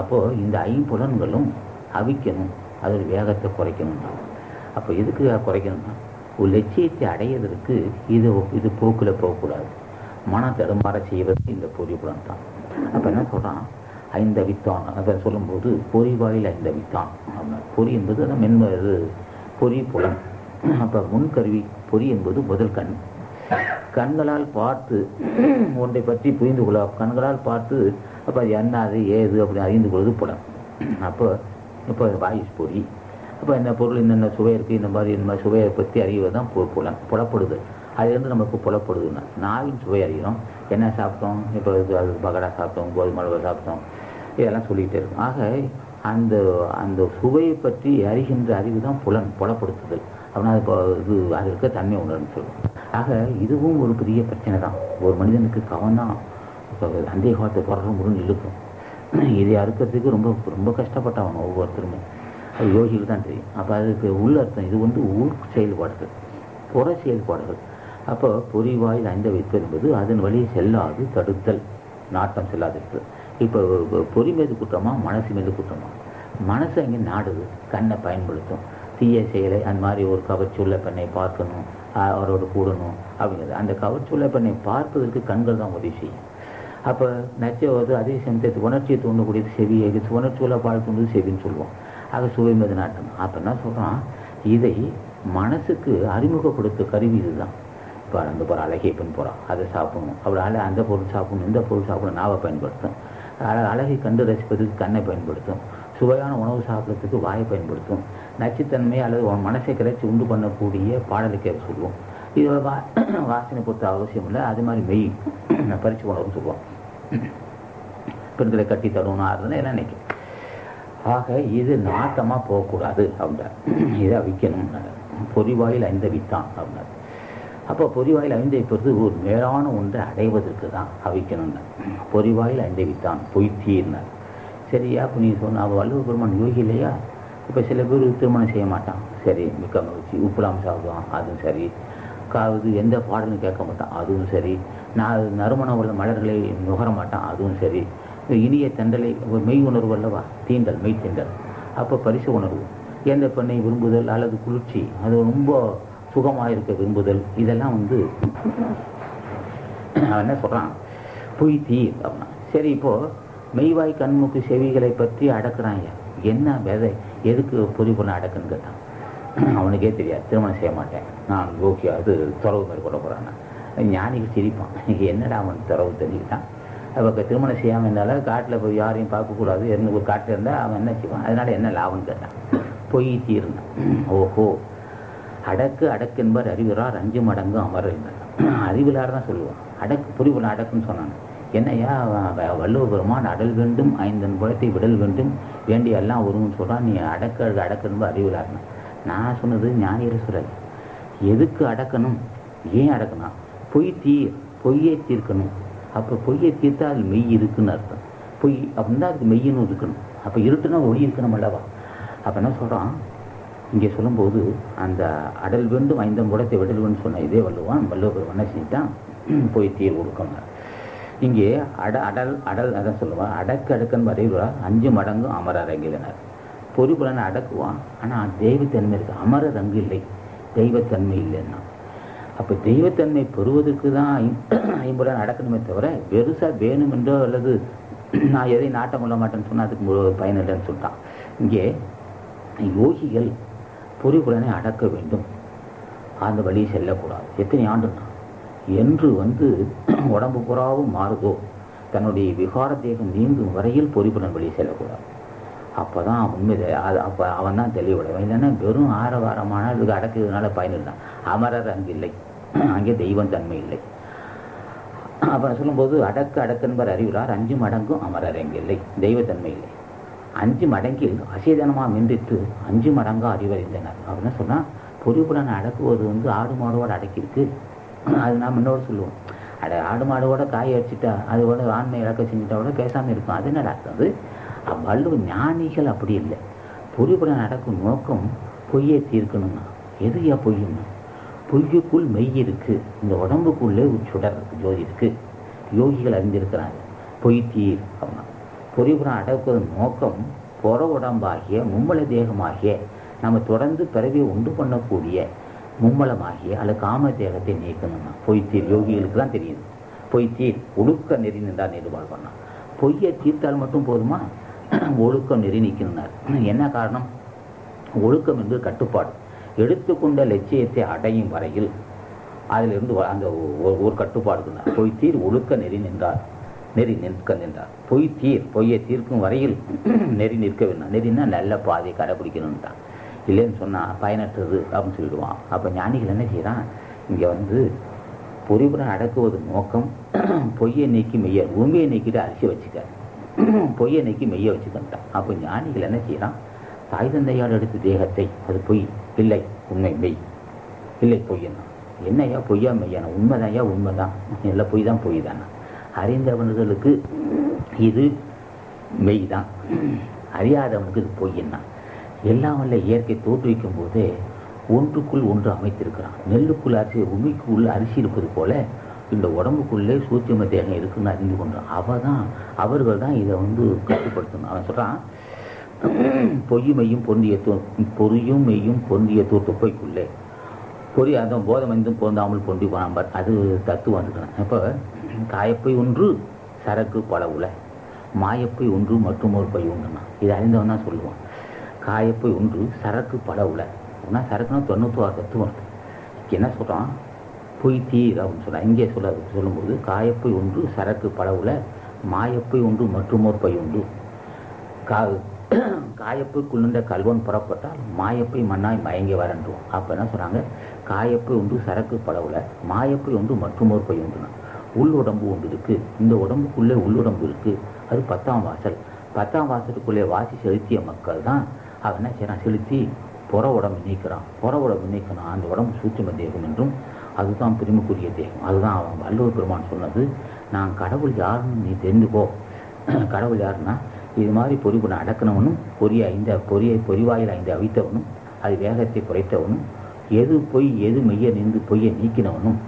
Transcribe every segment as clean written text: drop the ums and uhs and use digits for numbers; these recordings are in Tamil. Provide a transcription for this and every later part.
அப்போது இந்த ஐம்புலன்களும் அவிக்கணும், அதோட வேகத்தை குறைக்கணும். அப்போ எதுக்கு குறைக்கணும்னா ஒரு லட்சியத்தை அடையிறதுக்கு இது போக்கில் போகக்கூடாது. மனம் தடுமாற செய்வது இந்த பொறிப்புலன் தான். அப்போ என்ன சொல்கிறான், ஐந்தவித்தான் அதை சொல்லும்போது பொறிவாயில் ஐந்தவித்தான். பொறி என்பது அந்த மென்மது பொறி புலன். அப்போ முன்கருவி பொறி என்பது முதல் கண். கண்களால் பார்த்து ஒன்றை பற்றி புரிந்து கொள்ள, கண்களால் பார்த்து அப்போ அது என்ன அது ஏது அப்படி அறிந்து கொள்வது புலன். இப்போ வாயுஸ் பொறி. அப்போ இந்த பொருள் என்னென்ன சுவை இருக்குது, இந்த மாதிரி சுவையை பற்றி அறிவது தான் புலன், புலப்படுது. அதுலேருந்து நமக்கு புலப்படுதுன்னா நாவின் சுவை அறிகிறோம். என்ன சாப்பிட்டோம், இப்போ அது பகடா சாப்பிட்டோம், கோதுமை அளவு சாப்பிட்டோம், இதெல்லாம் சொல்லிகிட்டே இருக்கும். ஆக அந்த சுவையை பற்றி அறிகின்ற அறிவு தான் புலப்படுத்துதல். அப்படின்னா அது இருக்க தன்மை உணர்ன்னு சொல்லுவோம். ஆக இதுவும் ஒரு பெரிய பிரச்சனை தான். ஒரு மனிதனுக்கு கவனம் அந்தைய காலத்தை முருன்னு இழுக்கும். இதை அறுக்கிறதுக்கு ரொம்ப ரொம்ப கஷ்டப்பட்டவன் ஒவ்வொருத்தருமே. அது யோகிக்கு தான் தெரியும். அப்போ அதுக்கு உள்ள அர்த்தம் இது உள் செயல்பாடுகள், புற செயல்பாடுகள். அப்போ பொறிவாயில் ஐந்த வைப்பு என்பது அதன் வழியை செல்லாது தடுத்தல், நாட்டம் செல்லாதிருக்கு. இப்போ பொறி மீது குற்றமா மனசு மீது குற்றமா? மனசு அங்கே நாடுது, கண்ணை பயன்படுத்தும், தீய செயலை அந்த மாதிரி ஒரு கவர்ச்சியுள்ள பெண்ணை பார்க்கணும், அவரோட கூடணும் அப்படிங்கிறது. அந்த கவர்ச்சியுள்ள பெண்ணை பார்ப்பதற்கு கண்கள் தான் உதவி செய்யும். அப்போ நச்சவது அதே சமயத்தை உணர்ச்சியை தூண்டக்கூடியது செவி, உணர்ச்சியுள்ள பால் தூண்டுவது செவின்னு சொல்லுவோம். ஆக சுவை மீது நாட்டம். அப்போ என்ன சொல்கிறான், இதை மனசுக்கு அறிமுகப்படுத்த கருவி இதுதான். இப்போ அந்த போகிற அழகே பெண் போகிறான், அதை சாப்பிடணும், அப்படி அந்த பொருள் சாப்பிடணும், இந்த பொருள் சாப்பிடணும், நாவை பயன்படுத்தும். அழகை கண்டு ரசிப்பதற்கு கண்ணை பயன்படுத்தும். சுவையான உணவு சாப்பிட்றதுக்கு வாயை பயன்படுத்தும். நச்சுத்தன்மை அல்லது மனசை கிளச்சி உண்டு பண்ணக்கூடிய பாடலுக்கு அதை சொல்லுவோம். இது வாசனை பொறுத்த அவசியம் இல்லை. அது மாதிரி மெய் பறிச்சு உணவுன்னு சொல்லுவோம். பெண்களை கட்டி தருவணும் ஆறுதுன்னு எல்லாம் நினைக்கும். ஆக இது நாட்டமாக போகக்கூடாது அப்படின்னா இதை அவிக்கணும். பொறிவாயில் ஐந்த வித்தான் அப்படின்னாரு. அப்போ பொறிவாயில் ஐந்தை பொறுத்து ஒரு மேலான ஒன்றை அடைவதற்கு தான் அவிக்கணும்னா பொறிவாயில் ஐந்தை வித்தான் பொய்த்தீர்னார். சரியா? இப்போ நீ சொன்ன அவள் வள்ளுவ பெருமான் யோகி இல்லையா? இப்போ சில பேர் திருமணம் செய்ய மாட்டான், சரி மிக்க மகிழ்ச்சி, உப்புலாம் சாப்பிடுவான், அதுவும் சரி. காவது எந்த பாடலும் கேட்க மாட்டான், அதுவும் சரி. நறுமண உள்ள மலர்களை நுகர மாட்டான், அதுவும் சரி. இனிய தண்டலை மெய் உணர்வு அல்லவா, தீண்டல், மெய் தீண்டல். அப்போ பரிசு உணர்வு, எந்த பெண்ணை விரும்புதல் அல்லது குளிர்ச்சி, அது ரொம்ப சுகமாக இருக்க விரும்புதல், இதெல்லாம் அவன் என்ன சொல்கிறான், பொய் தீர் அப்படின்னா. சரி, இப்போது மெய்வாய் கண்முக்கு செவிகளை பற்றி அடக்குறாங்க. என்ன விதை, எதுக்கு பொறிபொருளை அடக்குன்னு கேட்டான். அவனுக்கே தெரியாது, திருமணம் செய்ய மாட்டேன் நான், ஓகே அது துறவு மேற்கொள்ள போகிறான். ஞானிக்கு சிரிப்பான், என்னடா அவன் துறவு தெரிஞ்சுக்கிட்டான். அப்போ திருமணம் செய்யாமல் இருந்தாலும் காட்டில் போய் யாரையும் பார்க்கக்கூடாது, ஒரு காட்டில் இருந்தால் அவன் என்ன செய்வான், அதனால் என்ன லாபம்னு கேட்டான். பொய் தீர்ந்தான். ஓஹோ, அடக்கு என்பர் அறிவுறார் 5 மடங்கு அமர் இருந்தார். அறிவிலார் தான் சொல்லுவான். பொறிபொருள் அடக்குன்னு சொன்னாங்க. என்னையா வள்ளுவ பெருமான் அடல் வேண்டும் 5 புலத்தை விடல் வேண்டும் வேண்டிய எல்லாம் வரும்னு சொல்கிறான். நீ அடக்கணும் அறிவிலார்னா. நான் சொன்னது ஞானியர் சொல்லல். எதுக்கு அடக்கணும், ஏன் அடக்கணும்? பொய்யை தீர்க்கணும். அப்போ பொய்யை தீர்த்தா அது மெய் இருக்குன்னு அர்த்தம். பொய் அப்படின்னா அதுக்கு மெய்யன்னு இருக்கணும். அப்போ இருட்டுனா ஒளி இருக்கணும் அல்லவா? அப்போ என்ன சொல்கிறான் இங்கே சொல்லும்போது, அந்த அடல் வேண்டும் 5 புலத்தை விடல் வேண்டும் சொன்ன இதே வள்ளுவ பெருமான் என்ன செஞ்சுட்டான், பொய் தீர் ஒடுக்கணும். இங்கே அடல் அதான் சொல்லுவான். அடக்கன்னு அறிவுறார் 5 மடங்கு அமர அரங்கிலனர். பொறிபுலனை அடக்குவான், ஆனால் தெய்வத்தன்மை இருக்கு, அமரர் அங்கு இல்லை, தெய்வத்தன்மை இல்லைன்னா. அப்போ தெய்வத்தன்மை பெறுவதற்கு தான் 50 அடக்கணுமே தவிர பெருசாக வேணும் என்றோ அல்லது நான் எதை நாட்டம் கொள்ள மாட்டேன்னு சொன்னால் அதுக்கு பயன் இல்லைன்னு சொல்லிட்டான். இங்கே யோகிகள் பொறிபுலனை அடக்க வேண்டும், அந்த வழியை செல்லக்கூடாது. எத்தனை ஆண்டுனா என்று உடம்பு புறாவும் மாறுதோ தன்னுடைய விகார தேகம் நீங்கும் வரையில் பொறிபுலன் வழியை செல்லக்கூடாது. அப்போ தான் உண்மை, அப்போ அவன் தான் தெளிவுடையவன். இல்லைன்னா வெறும் ஆரவாரமான இதுக்கு அடக்கிறதுனால பயனில்லை. அமரர் அங்கு இல்லை, அங்கே தெய்வம் தன்மை இல்லை. அப்புறம் சொல்லும்போது அடக்கன்பர் அறிவுறார் 5 மடங்கும் அமரர் அங்கு இல்லை, தெய்வத்தன்மை இல்லை. 5 மடங்கில் அசேதனமாக மின்றிட்டு 5 மடங்காக அறிவறிந்தனர் அப்படின்னு சொன்னால் பொறிபுலனை அடக்குவது ஆடு மாடோடு அடக்கியிருக்கு. அது நாம் இன்னொரு சொல்லுவோம், ஆடு மாடோட காய அடிச்சுட்டா அதோட ஆண்மை இழக்க செஞ்சுட்டா கூட பேசாமல் இருக்கும். அது என்ன அர்த்தம்? வள்ளுவ ஞானிகள் அப்படி இல்லை. பொறிபுலன் அடக்கும் நோக்கம் பொய்யை தீர்க்கணும்னா. எதுயா பொய்யுன்னா, பொய்யுக்குள் மெய் இருக்கு, இந்த உடம்புக்குள்ளே ஒரு சுடர் இருக்கு, ஜோதி இருக்கு. யோகிகள் அறிந்திருக்கிறாங்க. பொய் தீர் அப்படின்னா பொறிபுறம் அடக்குவதன் நோக்கம் புற உடம்பாகிய மும்மல தேகமாகிய நம்ம தொடர்ந்து பிறவி உண்டு பண்ணக்கூடிய மும்மலமாகிய அல்லது காம தேகத்தை நீக்கணும்னா பொய்த்தீர். யோகிகளுக்கு தான் தெரியுது. பொய்த்தீர் ஒழுக்க நெறி நின்றால் நிர்வாகம் பண்ணான். பொய்யை தீர்த்தால் மட்டும் போதுமா? ஒழுக்கம் நெறி நீக்கணும்னார். என்ன காரணம்? ஒழுக்கம் என்று கட்டுப்பாடு. எடுத்துக்கொண்ட லட்சியத்தை அடையும் வரையில் அதிலிருந்து அந்த ஒரு கட்டுப்பாடு. பொய்த்தீர் ஒழுக்க நெறி நின்றார், நெறி நிற்க நின்றார். பொய்த்தீர் பொய்யை தீர்க்கும் வரையில் நெறி நிற்க வேண்டாம். நெறினா நல்ல பாதையை கடைபிடிக்கணும்ட்டான். இல்லைன்னு சொன்னால் பயனற்றது அப்படின்னு சொல்லிடுவான். அப்போ ஞானிகள் என்ன செய்யறான்? இங்கே வந்து பொறிபுறம் அடக்குவது நோக்கம் பொய்யை நீக்கி மெய்ய, உண்மையை நீக்கிட்டு அரிசி வச்சுக்க, பொய்யை நீக்கி மெய்ய வச்சுக்கிட்டான். அப்போ ஞானிகள் என்ன செய்யறான்? தாய் தந்தையால் எடுத்த தேகத்தை அது பொய் இல்லை, உண்மை மெய் இல்லை பொய்யன்னா என்னையா பொய்யா மெய்யான? உண்மைதான்யா உண்மைதான், இல்லை பொய் தான் பொய் தானே. அறிந்தவர்களுக்கு இது மெய் தான், அறியாதவனுக்கு இது பொய்யன்னா. எல்லாம் வல்ல இயற்கை தோற்றுவிக்கும் போதே ஒன்றுக்குள் ஒன்று அமைத்திருக்கிறான். நெல்லுக்குள் அரிசி, உமிக்குள்ள அரிசி இருப்பது போல இந்த உடம்புக்குள்ளே சூட்சும தேகம் இருக்குன்னு அறிந்து கொண்டான். அவர்கள் தான் இதை வந்து கட்டுப்படுத்தணும். அவன் சொல்றான், பொய்யும் மெய்யும் பொருந்திய தொப்பைக்குள்ளே பொறி அந்த போதம் வந்தும் பொருந்தாமல் பொருந்தி போனாம்பர். அது தத்துவம் இருக்கணும். இப்போ காயப்பை ஒன்று சரக்கு பல உல, மாயப்பை ஒன்று மற்றும் ஒரு பை உண்டுன்னா இது அறிந்தவன் தான் சொல்லுவான். காயப்பை ஒன்று சரக்கு பல உல அப்படின்னா சரக்குன்னா 96 தத்துவம் இருக்கு. என்ன சொல்கிறான்? பொய் தீர் அப்படின்னு சொல்கிறான். இங்கே சொல்லும்போது காயப்பை ஒன்று சரக்கு பல உல, மாயப்பை ஒன்று மற்றும் ஒரு பை உண்டு. காயப்பைக்குள் நின்ற கல்வன் புறப்பட்டால் மாயப்பை மண்ணாய் மயங்கி வரன்றோம். அப்போ என்ன சொல்கிறாங்க? காயப்பை ஒன்று சரக்கு படவுல, மாயப்பை ஒன்று மற்றும் ஒரு பை உண்டுனா உள்ளுடம்பு ஒன்று இருக்குது. இந்த உடம்புக்குள்ளே உள்ளுடம்பு இருக்குது. அது 10ஆம் வாசல். 10ஆம் வாசலுக்குள்ளே வாசி செலுத்திய மக்கள் தான் அவன் என்ன செய்யறான்? செலுத்தி புற உடம்பு நீக்கிறான். புற உடம்பு நீக்கிறான். அந்த உடம்பு சூட்சும தேகம் என்றும் அதுதான் பெருமைக்குரிய தேகம். அதுதான் அவன் வள்ளுவர் பெருமான் சொன்னது. நான் கடவுள் யாருன்னு நீ தெரிந்துக்கோ. கடவுள் யாருன்னா இது மாதிரி பொறிபுறம் அடக்கணவனும் பொறிவாயில் 5 அவித்தவனும் அது வேகத்தை குறைத்தவனும் எது பொய் எது மெய்ய நின்று பொய்யை நீக்கினவனும்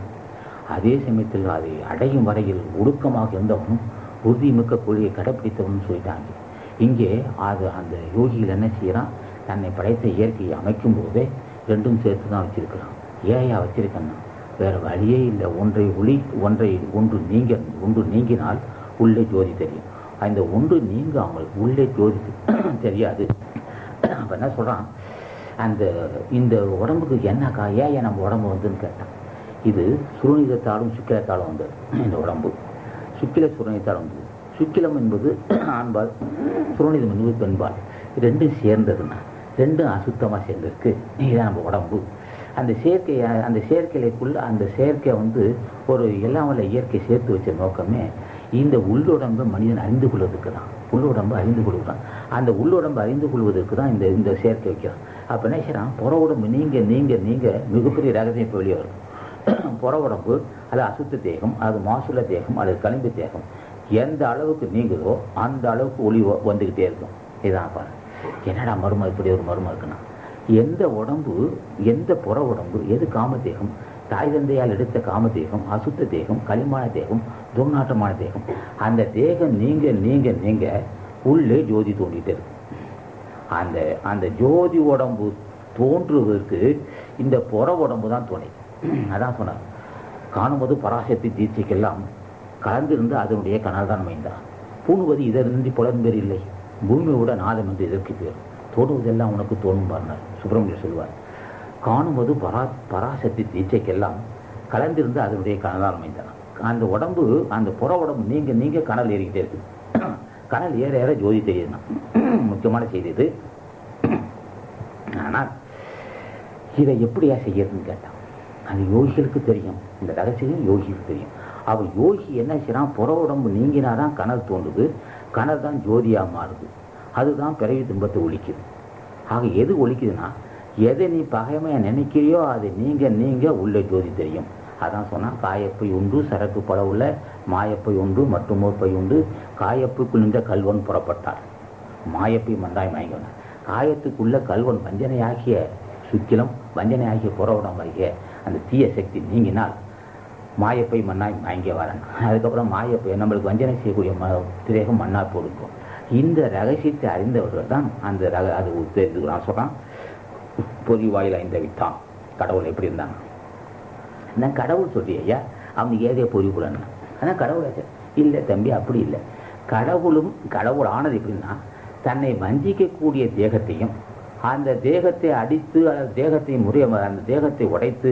அதே சமயத்தில் அதை அடையும் வரையில் ஒடுக்கமாக இருந்தவனும் உறுதிமிக்க கொள்கையை கடைப்பிடித்தவனும் சொல்லிட்டாங்க. இங்கே அந்த யோகிகள் என்ன செய்யறான்? தன்னை படைத்த இயற்கையை அமைக்கும் போதே ரெண்டும் சேர்த்து தான் வச்சிருக்கிறான். ஏயா வச்சிருக்கன்னா வேற வழியே இல்லை. ஒன்று நீங்கினால் உள்ளே ஜோதி தெரியும். அந்த ஒன்று நீங்காமல் உள்ளே ஜோதி தெரியாது. அப்ப என்ன சொல்றான்? இந்த உடம்புக்கு என்னக்கா ஏன் நம்ம உடம்பு வந்துன்னு கேட்டான். இது சுருணிதத்தாலும் சுக்கிலத்தாலும் வந்தது. இந்த உடம்பு சுக்கில சுருணிதத்தால் வந்தது. சுக்கிலம் என்பது ஆண்பால், சுருணிதம் என்பது பெண்பால். ரெண்டும் சேர்ந்ததுன்னா ரெண்டும் அசுத்தமாக சேர்ந்திருக்கு. இதுதான் நம்ம உடம்பு. அந்த செயற்கைக்குள்ள அந்த செயற்கை வந்து ஒரு எல்லாம் வல்ல இயற்கை சேர்த்து வச்ச நோக்கமே இந்த உள்ளுடம்பு மனிதன் அறிந்து கொள்வதற்கு தான். உள்ளுடம்பு அறிந்து கொள்கிறான். அந்த உள்ளுடம்பு அறிந்து கொள்வதற்கு தான் இந்த செயற்கை வைக்கிறான். அப்போ என்ன செய்யறான்? புற உடம்பு நீங்க மிகப்பெரிய ரகசியம் இப்போ வெளியே வரும். புற உடம்பு அது அசுத்த தேகம், அது மாசுள்ள தேகம், அது களிம்பு தேகம் எந்த அளவுக்கு நீங்குதோ அந்த அளவுக்கு ஒளி வந்துக்கிட்டே இருக்கும். இதான் பாரு, என்னடா மர்மம் இப்படி ஒரு மர்மம் இருக்குன்னா, எந்த புற உடம்பு எது காம தேகம், தாய் தந்தையால் எடுத்த காம தேகம், அசுத்த தேகம், களிமான தேகம், துர்நாற்றமான தேகம், அந்த தேகம் நீங்க உள்ளே ஜோதி தோண்டிகிட்டே இருக்கும். அந்த ஜோதி உடம்பு தோன்றுவதற்கு இந்த புற உடம்பு தான் துணை. அதான் சொன்னார், காணும்போது பராசக்தி தீட்சைக்கெல்லாம் கலந்திருந்து அதனுடைய கனல் தான் மைந்தான். பூணுவது இதனின்றி புலன்பேர் இல்லை, பூமியோட நாதம் என்று இதற்கு பேர், தோணுவதெல்லாம் உனக்கு தோணும் பாருனார் சுப்பிரமணியர் சொல்லுவார். காணும்போது பராசக்தி தீட்சைக்கெல்லாம் கலந்திருந்து அதனுடைய கனலால் அமைந்தான். அந்த உடம்பு, அந்த புற உடம்பு நீங்க கனல் ஏறிக்கிட்டே இருக்கு. கனல் ஏற ஜோதி தெரியுதுன்னா முக்கியமான செய்தி இது. ஆனால் இதை எப்படியா செய்யறதுன்னு கேட்டான். அது யோகிகளுக்கு தெரியும், இந்த ரகசியம் யோகிகளுக்கு தெரியும். அவன் யோகி என்ன செய்யறான்? புற உடம்பு நீங்கினாதான் கனல் தோன்றுது, கனல் தான் ஜோதியா மாறுது, அதுதான் பிறவி துன்பத்தை ஒழிக்குது. ஆக எது ஒழிக்குதுன்னா, எதை நீ பகைமையா நினைக்கிறியோ அதை நீங்க உள்ளே ஜோதி தெரியும். அதான் சொன்னா, காயப்பை உண்டு சரக்கு பல உள்ள, மாயப்பை உண்டு மற்றும் ஒரு பை உண்டு, காயப்புக்குள் நின்ற கல்வன் புறப்பட்டார், மாயப்பை மண்டாய் மயங்கினார். காயத்துக்குள்ள கல்வன் வஞ்சனையாகிய சுக்கிலம், வஞ்சனையாகிய புற உடம்பாகிய அந்த தீய சக்தி நீங்கினால் மாயப்பை மண்ணாய் மயங்க வரேன். அதுக்கப்புறம் மாயப்பை நம்மளுக்கு வஞ்சனை செய்யக்கூடிய திரேகம் மண்ணால் போடுக்கும். இந்த ரகசியத்தை அறிந்தவர்கள் தான் அந்த அது நான் சொல்றான், பொறி வாயில் ஐந்தவித்தான். கடவுள் எப்படி இருந்தாங்க? நான் கடவுள் சொல்லி ஐயா அவனுக்கு ஏதே பொறி புலன். ஆனால் கடவுள் இல்லை தம்பி, அப்படி இல்லை. கடவுள் ஆனது எப்படின்னா, தன்னை வஞ்சிக்கக்கூடிய தேகத்தையும் அந்த தேகத்தை அடித்து தேகத்தை அந்த தேகத்தை உடைத்து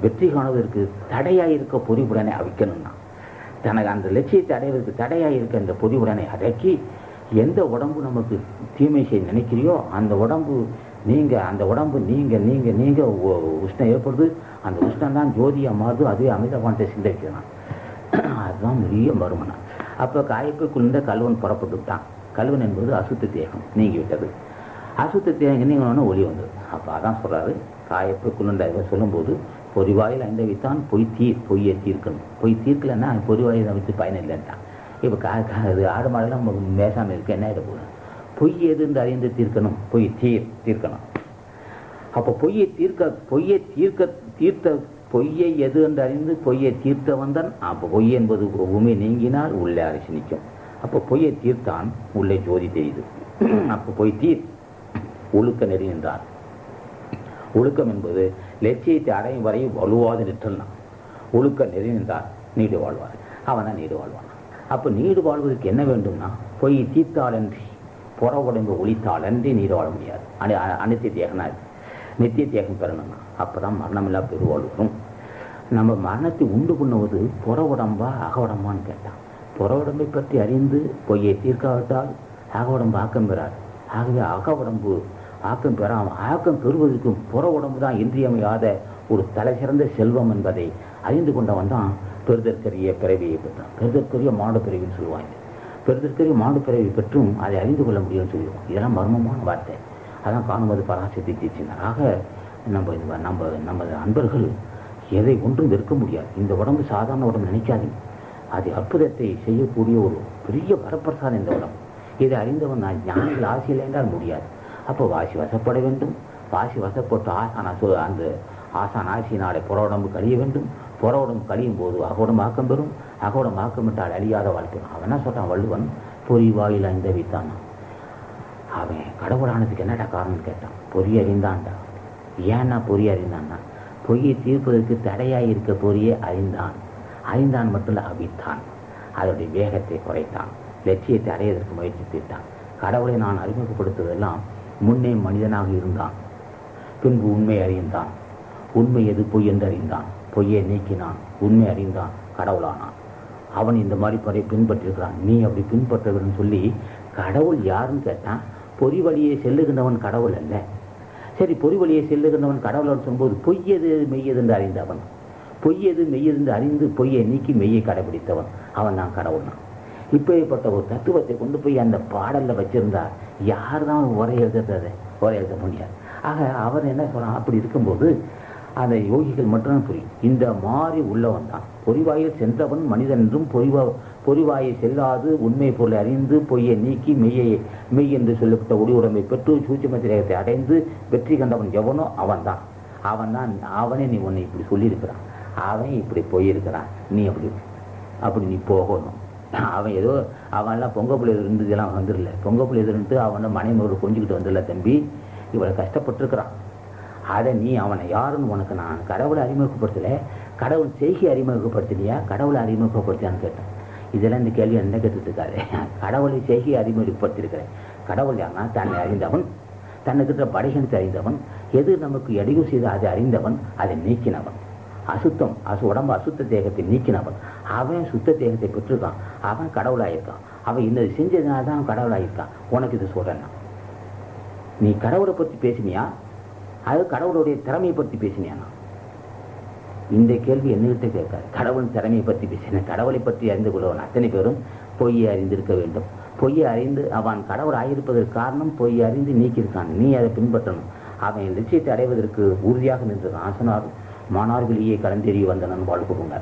வெற்றி காணுவதற்கு தடையாக இருக்க பொறிவுடனே அவிக்கணும்னா, தனக்கு அந்த லட்சியத்தை அடைவதற்கு தடையாக இருக்க அந்த பொறிவுடனே அடக்கி, எந்த உடம்பு நமக்கு தீமை செய்ய நினைக்கிறியோ அந்த உடம்பு நீங்க உஷ்ணம் ஏற்படுது. அந்த உஷ்ணம் தான் ஜோதியா மாறுது. அதுவே அமிர்தபானத்தை சிந்திக்கிறான். அதுதான் பெரிய மறுமணம். அப்போ காயப்புக்குள்ள கல்வன் புறப்பட்டு விட்டான். கல்வன் என்பது அசுத்த தேகம் நீங்கி விட்டது. அசுத்த தேகம் நீங்க ஒளி வந்தது. அப்போ அதான் சொல்றாரு, காயப்புக்குள்ள சொல்லும்போது பொறிவாயில் ஐந்தவித்தான் பொய்யை தீர்க்கணும். பொய் தீர்க்கலன்னா பொறிவாயில் வைத்து பயன் இல்லைன்ட்டான். இப்போ அது ஆடு மாடெல்லாம் மேசாமல் இருக்க என்ன ஆகிட போகணும்? பொய் எதுன்னு அறிந்து தீர்க்கணும். தீர்க்கணும். அப்போ பொய்யை எது என்று அறிந்து பொய்யை தீர்த்த வந்தான். அப்போ பொய் என்பது உண்மை நீங்கினால் உள்ளே அரசு நிற்கும். அப்போ பொய்யை தீர்த்தான், உள்ளே ஜோதி தெரியுது. அப்போ பொய் ஒழுக்க நெறி நின்றார். ஒழுக்கம் என்பது லட்சியத்தை அடையும் வரை வலுவாது நிற்றல். ஒழுக்க நெறி நின்றார், நீடு வாழ்வார். அவன் தான் நீடு வாழ்வான். அப்போ நீடு வாழ்வதற்கு என்ன வேண்டும்னா, பொய் தீர்த்தாலன்றி புற உடம்பு ஒழித்தாலன்றி நீடு வாழ முடியாது. அனித்திய தேகனா இருக்கு. நித்திய தேகம் பெறணும்னா அப்போதான் மரணமில்லா பெருவாழ்வு வரும். நம்ம மரணத்தை உண்டு பண்ணுவது புற உடம்பா அக உடம்பான்னு கேட்டான். புற உடம்பை பற்றி அறிந்து பொய்யை தீர்க்காவிட்டால் அக உடம்பு ஆக்கம் பெறாது. ஆகவே அக உடம்பு ஆக்கம் பெறாமல் ஆக்கம் பெறுவதற்கும் புற உடம்பு தான் இன்றியமையாத ஒரு தலை சிறந்த செல்வம் என்பதை அறிந்து கொண்டவன் தான் பெருதற்கரிய பிறவியை பெற்றான். பெருதற்கரிய மாடு பிறவின்னு சொல்லுவாங்க. பெருதற்கரிய மாடு பிறவி பெற்றும் அதை அறிந்து கொள்ள முடியும்னு சொல்லுவோம். இதெல்லாம் மர்மமான வார்த்தை. அதான் காணுவது பராசக்தி தீட்சினர். ஆக நமது அன்பர்கள் எதை ஒன்றும் வெறுக்க முடியாது. இந்த உடம்பு சாதாரண உடம்பு நினைக்காதீங்க. அது அற்புதத்தை செய்யக்கூடிய ஒரு பெரிய வரப்பிரசாதம் இந்த உடம்பு. இதை அறிந்தவன் நான் ஞானிகள் ஆசையில் என்றால் முடியாது. அப்போ வாசி வசப்பட வேண்டும். வாசி வசப்பட்டு அந்த ஆசான் ஆசியினாலே புற உடம்பு கழிய வேண்டும். புற உடம்பு கழியும் போது அகோடம் ஆக்கம் பெறும். அகோடம் ஆக்கமிட்டால் அழியாத வாழ்க்கை. அவன் என்ன சொல்றான் வள்ளுவன், பொறி வாயில் ஐந்தவித்தான். அவன் கடவுளானதுக்கு என்னடா காரணம் கேட்டான். பொறி அறிந்தான்டா. ஏன்னா பொறி அறிந்தான்னா, பொய்யை தீர்ப்பதற்கு தடையாக இருக்க பொறியை அறிந்தான் மட்டும் இல்லை, அவித்தான். அதனுடைய வேகத்தை குறைத்தான். லட்சியத்தை அடைவதற்கு முயற்சி தீர்த்தான். கடவுளை நான் அறிமுகப்படுத்துவதெல்லாம் முன்னே மனிதனாக இருந்தான், பின்பு உண்மை அறிந்தான். உண்மை எது பொய் என்று அறிந்தான். பொய்யை நீக்கினான், உண்மை அறிந்தான், கடவுளானான். அவன் இந்த மாதிரி பின்பற்றிருக்கிறான். நீ அப்படி பின்பற்றவன் சொல்லி கடவுள் யாருன்னு கேட்டான். பொறி வழியை செல்லுகின்றவன் கடவுள் அல்ல. சரி, பொறி வழியை செல்லுகின்றவன் கடவுள் சொல்லும்போது பொய்யது மெய்யது என்று அறிந்தவன், பொய்யது மெய்யது என்று அறிந்து பொய்யை நீக்கி மெய்யை கடைபிடித்தவன் அவன் தான் கடவுள் தான். இப்படிப்பட்ட ஒரு தத்துவத்தை கொண்டு போய் அந்த பாடலில் வச்சிருந்தா யார் தான் உரை எழுத முடியாது. ஆக அவர் என்ன சொல்றான், அப்படி இருக்கும்போது அந்த யோகிகள் மட்டும்தான் புரியும். இந்த மாதிரி உள்ளவன் தான் பொறிவாயில் சென்றவன் மனிதன் என்றும் பொறிவாயை செல்லாது உண்மை பொருளை அறிந்து பொய்யை நீக்கி மெய் என்று சொல்லப்பட்ட ஒளி உடம்பை பெற்று சூட்சும திரேகத்தை அடைந்து வெற்றி கண்டவன் எவனோ அவன் தான் அவனே நீ உன்னை இப்படி சொல்லியிருக்கிறான். அவன் இப்படி போயிருக்கிறான், நீ அப்படி நீ போகணும். அவன்லாம் பொங்கப்பிள்ளை இருந்ததெல்லாம் வந்துடல. பொங்கப்பிள்ளை இருந்து அவனை மனைமோடு கொஞ்சிக்கிட்டு வந்துடல. தம்பி இவளை கஷ்டப்பட்டுருக்கிறான். அதை நீ அவனை யாருன்னு உனக்கு நான் கடவுளை அறிமுகப்படுத்தலை, கடவுள் செய்கை அறிமுகப்படுத்தலையா, கடவுளை அறிமுகப்படுத்தியான்னு கேட்டேன். இதெல்லாம் இந்த கேள்வி என்ன கேட்டுட்டு இருக்காரு. கடவுளை செய்கை அறிமுகப்படுத்தியிருக்கிறேன். கடவுள் யாருன்னா தன்னை அறிந்தவன், தன்னுக்கிட்ட படைகணித்து அறிந்தவன், எது நமக்கு எடையூ செய்து அதை அறிந்தவன், அதை நீக்கினவன். உடம்பு அசுத்த தேகத்தை நீக்கினவன். அவன் சுத்த தேகத்தை பெற்றிருக்கான். அவன் கடவுளாயிருக்கான். அவன் இன்னது செஞ்சதுனால தான் அவன் கடவுளாயிருக்கான். உனக்கு இது சொல்றேன். நீ கடவுளை பற்றி பேசினியா, அது கடவுளுடைய திறமையை பற்றி பேசினியானா? இந்த கேள்வி என்னகிட்ட கேட்காது. கடவுளின் திறமையை பற்றி பேசினேன். கடவுளை பற்றி அறிந்து கொள்வன் அத்தனை பேரும் பொய்யை அறிந்திருக்க வேண்டும். பொய்யை அறிந்து அவன் கடவுள் ஆகியிருப்பதற்கு காரணம் பொய்யை அறிந்து நீக்கியிருக்கான். நீ அதை பின்பற்றணும். அவன் லட்சியத்தை அடைவதற்கு உறுதியாக நின்றுதான். சொன்னார், மானார் வெளியே கடந்தேறி வந்தனன் வாழ்குருங்க.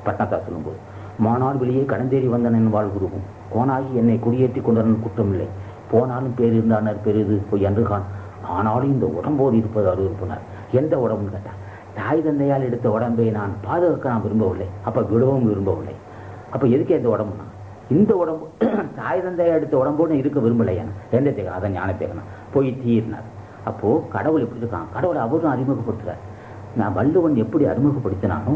பட்டணத்தா சொல்லும்போது மானார் வெளியே கடந்தேறி வந்தனன் வாழ்குருவும் கோனாகி என்னை குடியேற்றி கொண்டனன் குற்றமில்லை. போனாலும் பேர் இருந்தானர் பெரிது பொய் அன்றுகான். ஆனாலும் இந்த உடம்போடு இருப்பது அருவருப்பினார். எந்த உடம்புன்னு கேட்டான். தாய் தந்தையால் எடுத்த உடம்பை நான் பாதுகாக்க நான் விரும்பவில்லை, அப்போ விடவும் விரும்பவில்லை. அப்போ எதுக்கு எந்த உடம்புனா இந்த உடம்பு தாய் தந்தையை எடுத்த உடம்போடு இருக்க விரும்பலையா எந்த தேக்கணும் அதான் ஞான தேக்கணும் போய் தீர்னார். அப்போது கடவுள் எப்படி இருக்கான், கடவுளை அவரும் அறிமுகப்படுத்துறார். நான் வள்ளுவன் எப்படி அறிமுகப்படுத்தினானோ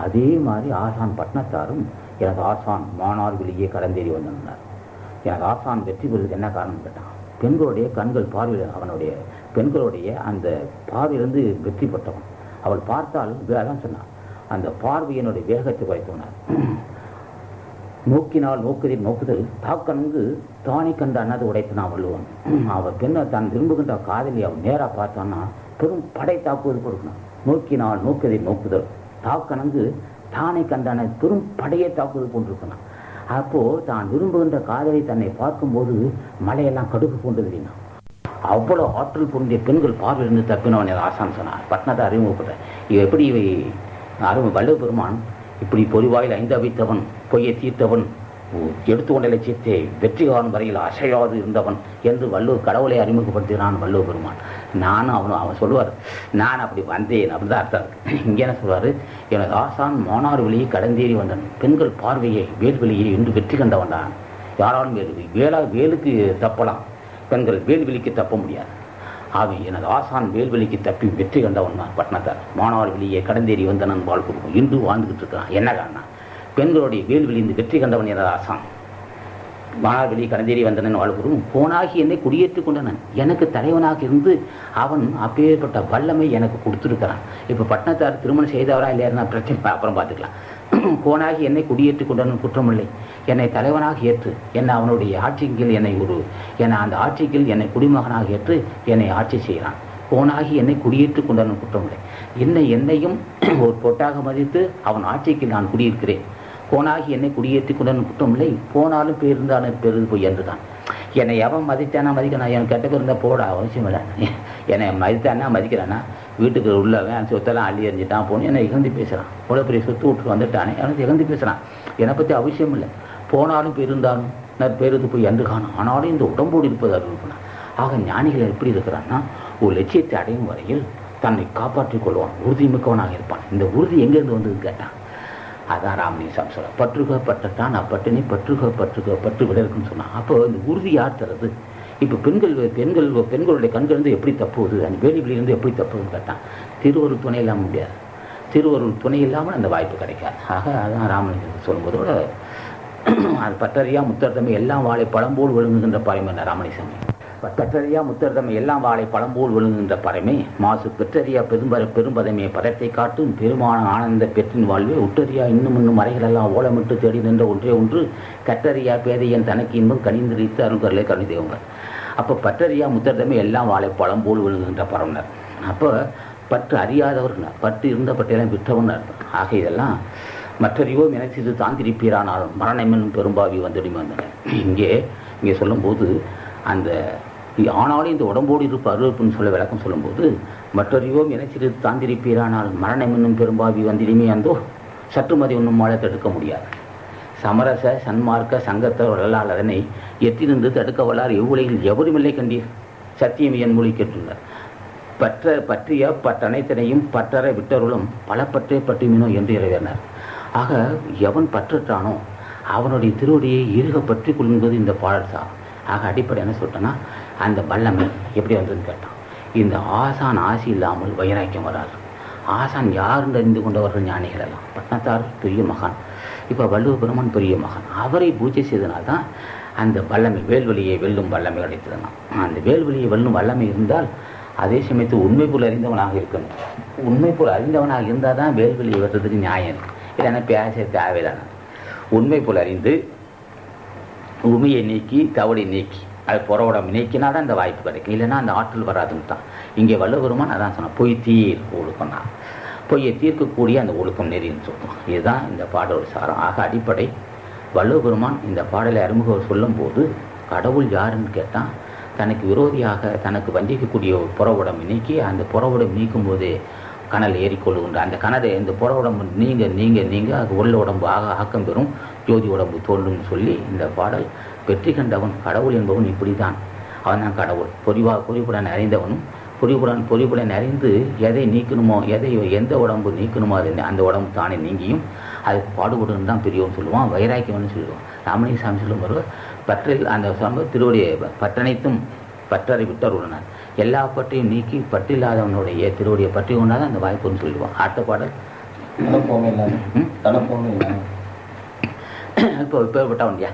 அதே மாதிரி ஆசான் பட்னத்தாரும் எனக்கு ஆசான் மானார் வெளியே கடந்தேறி வந்தார். எனக்கு ஆசான் வெற்றி பெறுவதற்கு என்ன காரணம் கேட்டான், பெண்களுடைய கண்கள் பார்வையில் அவனுடைய பெண்களுடைய அந்த பார்வையிலிருந்து வெற்றி பெற்றவன். அவள் பார்த்தால் அதான் சொன்னான், அந்த பார்வையினுடைய வேகத்தை குறைத்தவனார். நோக்கினால் நோக்குதில் நோக்குதல் தாக்கணங்கு தானே கண்ட அண்ணாது உடைத்தான் வள்ளுவன். அவள் பெண்ணை தான் விரும்புகின்ற காதலி அவன் நேராக பார்த்தான்னா பெரும் படை தாக்குவது கொடுக்கணும். நோக்கினால் நோக்குதில் நோக்குதல் தாக்கணங்கு தானே கண்டான பெரும் படையை தாக்குவது போன்றிருக்கணும். அப்போ தான் விரும்புகின்ற காதலை தன்னை பார்க்கும்போது மலையெல்லாம் கடுகு போன்றது. அவ்வளோ ஆற்றல் பொருந்திய பெண்கள் பார்வையிலிருந்து தப்பினவன் ஆசான் சொன்னார். பட்னத்தை அறிமுகப்பட்ட இவ எப்படி இவை வள்ளுவ பெருமான் இப்படி பொறிவாயில் ஐந்து அவித்தவன் பொய்யை தீர்த்தவன் எடுத்துக்கொண்ட லட்சியத்தை வெற்றி காலம் வரையில் அசையாது இருந்தவன் என்று வள்ளுவர் கடவுளை அறிமுகப்படுத்துகிறான் வள்ளுவ பெருமான். நானும் அவன் சொல்லுவார், நான் அப்படி வந்தேன் அப்படிதான் அர்த்தம் இருக்கு. இங்கே என்ன சொல்வார், எனது ஆசான் மானார் வெளியே கடந்தேறி வந்தான், பெண்கள் பார்வையை வேல்வெளியை என்று வெற்றி கண்டவன் தான். யாராலும் வேலுக்கு தப்பலாம், பெண்கள் வேல்வெளிக்கு தப்ப முடியாது. அவன் எனது ஆசான் வேல்வெளிக்கு தப்பி வெற்றி கண்டவன் தான் பட்னத்தார். மானார் வெளியே கடந்தேறி வந்தனன் வாழ் கொடுக்கும் இன்று வாழ்ந்துகிட்டு இருக்கான். என்ன காரணம், பெண்களுடைய வேல்வெளிந்து வெற்றி கண்டவன் எனது ஆசான். மானார் வெளியே கடந்தேறி வந்தனன் வாழ்குறும் போனாகி என்னை குடியேற்றி கொண்டனன். எனக்கு தலைவனாக இருந்து அவன் அப்பேற்பட்ட வல்லமை எனக்கு கொடுத்துருக்கிறான். இப்போ பட்னத்தார் திருமணம் செய்தவரா இல்லையா பிரச்சனை அப்புறம் பார்த்துக்கலாம். போனாகி என்னை குடியேற்றி கொண்டனன் குற்றமில்லை, என்னை தலைவனாக ஏற்று என்னை அவனுடைய ஆட்சியில் என்னை அந்த ஆட்சியில் என்னை குடிமகனாக ஏற்று என்னை ஆட்சி செய்கிறான். போனாகி என்னை குடியேற்றி கொண்டனன் குற்றமில்லை, என்னையும் ஒரு பொட்டாக மதித்து அவன் ஆட்சிக்கு நான் குடியிருக்கிறேன். போனாகி என்னை குடியேற்றி கொண்டனன் குற்றமில்லை, போனாலும் பேருந்தாலும் பெருது போய் என்றுதான். என்னை எவன் மதித்தானா மதிக்கிறான், எனக்கு கெட்ட பேர் இருந்தால் போட அவசியம் இல்லை. என்னை மதித்தானா மதிக்கிறானா, வீட்டுக்கு உள்ளவன் சொத்தெல்லாம் அள்ளி எறிஞ்சிட்டான் போன்னு என்னை இகழ்ந்து பேசுகிறான். இவ்வளோ பெரிய சொத்து விட்டு வந்துட்டானே எனக்கு இகழ்ந்து பேசுகிறான். என்னை பற்றி அவசியம் இல்லை, போனாலும் பேருந்தாலும் நான் பேருந்து போய் என்று காணும். ஆனாலும் இந்த உடம்போடு இருப்பது அறிவிக்கணும். ஆக ஞானிகள் எப்படி இருக்கிறான்னா, ஒரு லட்சியத்தை அடையும் வரையில் தன்னை காப்பாற்றிக் கொள்வான், உறுதிமிக்கவனாக இருப்பான். இந்த உறுதி எங்கேருந்து வந்ததுன்னு கேட்டான். அதான் ராமலிங்கம் சொல்ல பற்றுக பற்றட்டான் அப்பட்டினி பற்றுக பற்று விட இருக்குன்னு சொன்னான். அப்போ இந்த உறுதி யார் தருது? இப்போ பெண்களுடைய கண்களிலிருந்து எப்படி தப்புவது, அந்த வேலிகளிலிருந்து எப்படி தப்புவதுன்னு கேட்டான். திருவருள் துணை இல்லாமல் முடியாது, திருவருள் துணை இல்லாமல் அந்த வாய்ப்பு கிடைக்காது. ஆக அதான் ராமலிங்கம் சொல்லும்போதோட அது பற்றறியா முத்தர்தமை எல்லாம் வாழை பழம்போல் விழுங்குகின்ற பறைமை ராமலிங்கம். பற்றறியா முத்தர்தமை எல்லாம் வாழை பழம்போல் விழுங்குகின்ற பறைமை மாசு பெற்றறியா பெரும்பதமே பதத்தை காட்டும் பெருமான ஆனந்த பெற்றின் வாழ்வே உற்றறியா இன்னும் மறைகளெல்லாம் ஓலமிட்டு தேடி நின்ற ஒன்றே ஒன்று கற்றறியா பேதையன் தனக்கு இன்பம் கனிந்திரித்து அருள்கரலை கருதியவங்க. அப்போ பற்றறியா முத்தர்தமை எல்லாம் வாழை பழம்போல் விழுங்குகின்ற பறவனர். அப்போ பற்று அறியாதவர்கள், பற்று இருந்த பட்டையெல்லாம் விற்றவனர். ஆக இதெல்லாம் மற்றறிவோம் எனக்கு இது தாந்திரிப்பீரானாலும் மரணம் என்னும் பெரும்பாவி வந்துடுமே வந்தனர். இங்கே சொல்லும்போது அந்த ஆனாலும் இந்த உடம்போடு இருப்பு அருள்ப்புன்னு சொல்ல விளக்கம் சொல்லும்போது மற்றறிவோம் என சிறிது தாந்திரிப்பீரானால் மரணம் என்னும் பெரும்பாவி வந்திடுமே அந்தோ சற்றுமதி ஒன்றும் மாலை தடுக்க முடியாது. சமரச சன்மார்க்க சங்கத்தவர்களால் அதனை எட்டிருந்து தடுக்க வல்லார் எவ்வுலகில் எவருமில்லை கண்டீர் சத்தியம் என் மொழி கேட்டுள்ளார். பற்றிய பற்றனைத்தனையும் பற்றற விட்டருளும் பல பற்றே பற்றுமினோ என்று இறைவேனார். ஆக எவன் பற்றற்றானோ அவனுடைய திருவடியை இறுக பற்றி கொள்ளும்போது இந்த பாடல் சார். ஆக அடிப்படை என்ன சொல்லிட்டேன்னா, அந்த வல்லமை எப்படி வந்ததுன்னு கேட்டான். இந்த ஆசான் ஆசி இல்லாமல் வைராக்கியம் வராது. ஆசான் யாருன்னு அறிந்து கொண்டவர்கள் ஞானிகள் எல்லாம். பட்னத்தார் பெரிய மகான், இப்போ வள்ளுவ பெருமான் பெரிய மகான். அவரை பூஜை செய்தனால்தான் அந்த வல்லமை வேல்வெளியை வெல்லும் வல்லமை கிடைத்ததுனா. அந்த வேல்வெளியை வெல்லும் வல்லமை இருந்தால் அதே சமயத்தில் உண்மை போல் அறிந்தவனாக இருக்கணும். உண்மை போல் அறிந்தவனாக இருந்தால் தான் வேல்வெளியை வெல்றதுக்கு நியாயம் இருக்கு. இல்லைன்னா பேச தேவையில்லை. உண்மை போல் அறிந்து உமையை நீக்கி தவளை நீக்கி அது புறவுடம் நீக்கினா தான் அந்த வாய்ப்பு கிடைக்கும். இல்லைன்னா அந்த ஆற்றல் வராதுன்னு தான் இங்கே வள்ளுவருமான் அதான் சொன்னான், பொய் தீர் ஒழுக்கம்னா பொய்யை தீர்க்கக்கூடிய அந்த ஒழுக்கம் நெறின்னு சொல்லுவோம். இதுதான் இந்த பாடலோட சாரம். ஆக அடிப்படை வள்ளுவருமான் இந்த பாடலை அறிமுகம் சொல்லும்போது கடவுள் யாருன்னு கேட்டால், தனக்கு விரோதியாக தனக்கு வஞ்சிக்கக்கூடிய ஒரு புறவுடம் நீக்கி அந்த புறவுடம் நீக்கும் போதே கனல் ஏறிக்கொள்ளுகின்ற அந்த கனலை இந்த புற உடம்பு நீங்க அது உள்ள உடம்பு ஆக்கம் பெறும், ஜோதி உடம்பு தோன்றும்னு சொல்லி இந்த பாடல் வெற்றி கண்டவன் கடவுள் என்பவன் இப்படி தான். அவன் தான் கடவுள். பொறிவுடன் அறிந்தவனும் பொறிபுலன் அறிந்து எதை நீக்கணுமோ, எந்த உடம்பு நீக்கணுமோ அந்த உடம்பு தானே நீங்கியும் அதுக்கு பாடுபடுன்னு தான் பெரியவன் சொல்லுவான். வைராக்கியம்னு சொல்லுவான். ராமலிங்க சாமி சொல்லும் போது பற்றில் அந்த திருவடைய பற்றனைத்தும் பற்றறை விட்டார் உள்ளனர், எல்லா பற்றையும் நீக்கி பற்றில்லாதவனுடைய திருவடியை பற்றி கொண்டாதான் அந்த வாய்ப்புன்னு சொல்லுவான். அடுத்த பாடல் இப்போ இப்பேற்பட்டவன்யா